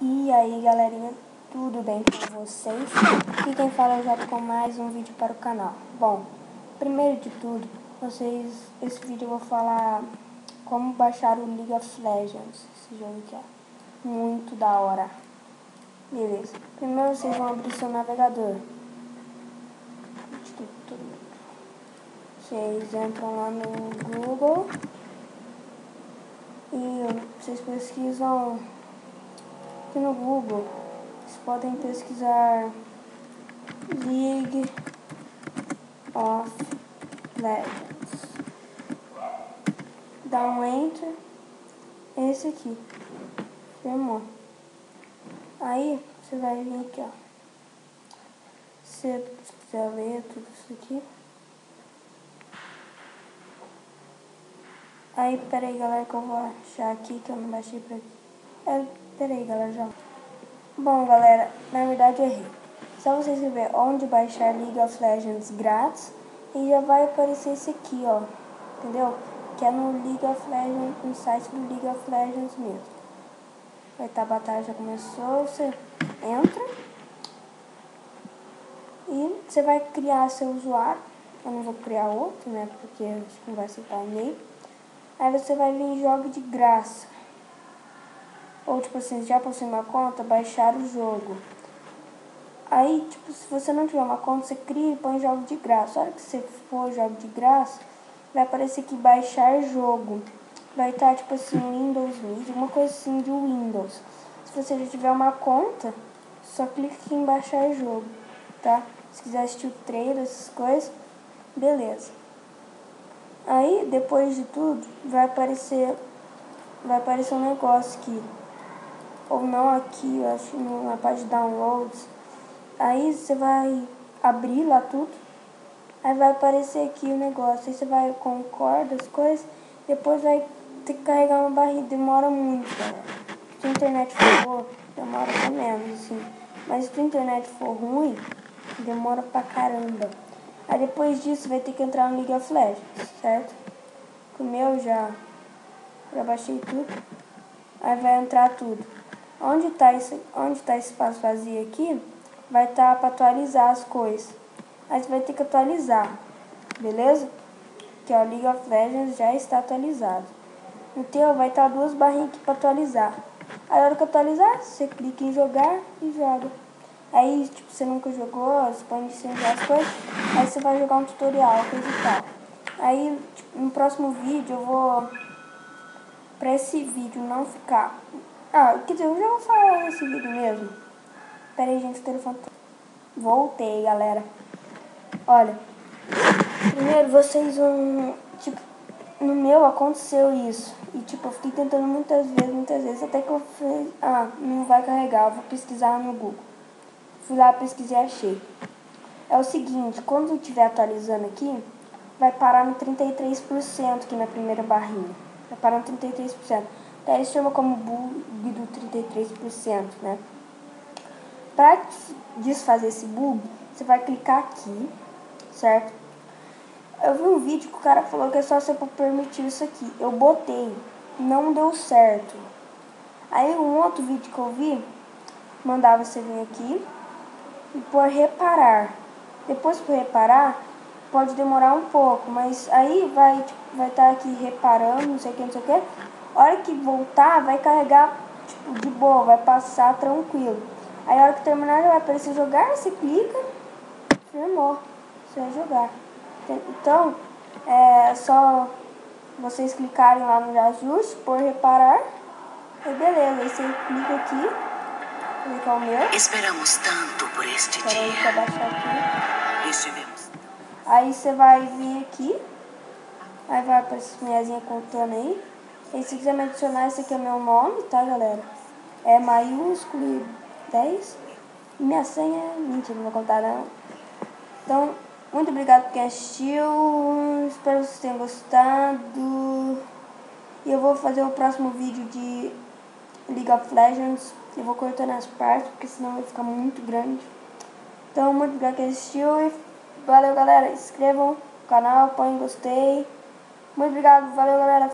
E aí galerinha, tudo bem com vocês? Aqui quem fala é o Jato com mais um vídeo para o canal. Bom, primeiro de tudo, esse vídeo eu vou falar como baixar o League of Legends, esse jogo que é muito da hora. Beleza, primeiro vocês vão abrir seu navegador. Vocês entram lá no Google e vocês pesquisam aqui no Google. Vocês podem pesquisar League of Legends. Dá um enter. Esse aqui. Firmou. Aí você vai vir aqui, ó. Se quiser ler tudo isso aqui. Aí, peraí, galera, que eu vou achar aqui, que eu não baixei pra aqui. Peraí, galera, já. Bom, galera, na verdade eu errei. Só você escrever onde baixar League of Legends grátis e já vai aparecer esse aqui, ó. Entendeu? Que é no League of Legends, no site do League of Legends mesmo. Vai estar a batalha, já começou, você entra e você vai criar seu usuário. Eu não vou criar outro, né? Porque acho que não vai aceitar e-mail. Aí você vai vir em jogo de graça. Ou tipo assim, já possui uma conta, baixar o jogo. Aí, tipo, se você não tiver uma conta, você cria e põe jogo de graça. A hora que você for jogo de graça, vai aparecer aqui baixar jogo. Vai estar tipo assim, Windows Media, uma coisa assim de Windows. Se você já tiver uma conta, só clica aqui em baixar jogo, tá? Se quiser assistir o trailer, essas coisas, beleza. Aí, depois de tudo, vai aparecer um negócio aqui. Ou não aqui, eu acho, na parte de downloads. Aí você vai abrir lá tudo. Aí vai aparecer aqui o negócio. Aí você vai concorda as coisas. Depois vai ter que carregar uma barrinha. Demora muito, galera. Se a internet for boa, demora até menos, assim. Mas se a internet for ruim, demora pra caramba. Aí depois disso vai ter que entrar no League of Legends, certo? O meu já baixei tudo. Aí vai entrar tudo. Onde tá esse espaço vazio aqui, vai estar para atualizar as coisas. Aí você vai ter que atualizar, beleza? Que o League of Legends já está atualizado. No teu vai estar duas barrinhas aqui para atualizar. Aí na hora que atualizar, você clica em jogar e joga. Aí, tipo, você nunca jogou, você pode iniciar as coisas. Aí você vai jogar um tutorial, coisa e tal. Aí, tipo, no próximo vídeo eu vou... Pra esse vídeo não ficar... quer dizer, eu já vou falar nesse vídeo mesmo. Pera aí, gente, o telefone... Voltei, galera. Olha, primeiro vocês vão... Tipo, no meu aconteceu isso. E, tipo, eu fiquei tentando muitas vezes. Até que eu falei, não vai carregar, eu vou pesquisar no Google. Fui lá, pesquisei e achei. É o seguinte, quando estiver atualizando aqui, vai parar no 33% aqui na primeira barrinha. Vai parar no 33%. Daí ele chama como bug do 33%, né? Para desfazer esse bug, você vai clicar aqui, certo? Eu vi um vídeo que o cara falou que é só você permitir isso aqui. Eu botei, não deu certo. Aí um outro vídeo que eu vi, mandava você vir aqui e por reparar. Depois por reparar, pode demorar um pouco, mas aí vai estar aqui reparando, não sei o que. A hora que voltar, vai carregar tipo, de boa, vai passar tranquilo. Aí a hora que terminar, já vai aparecer jogar, você clica, firmou, você vai jogar. Então, é só vocês clicarem lá no ajuste, por reparar, e beleza, aí você clica aqui, clica o meu. Esperamos tanto por este dia. Deixa eu abaixar aqui. Estivemos. Aí você vai vir aqui, aí vai para essa mesinha contando aí. E se quiser me adicionar, esse aqui é meu nome, tá, galera? É maiúsculo e 10. E minha senha é... Mentira, não vou contar não. Então, muito obrigado por quem assistiu. Espero que vocês tenham gostado. E eu vou fazer o próximo vídeo de League of Legends. Eu vou cortando as partes, porque senão vai ficar muito grande. Então, muito obrigado por quem assistiu. E valeu, galera. Inscrevam no canal, põem gostei. Muito obrigado, valeu, galera.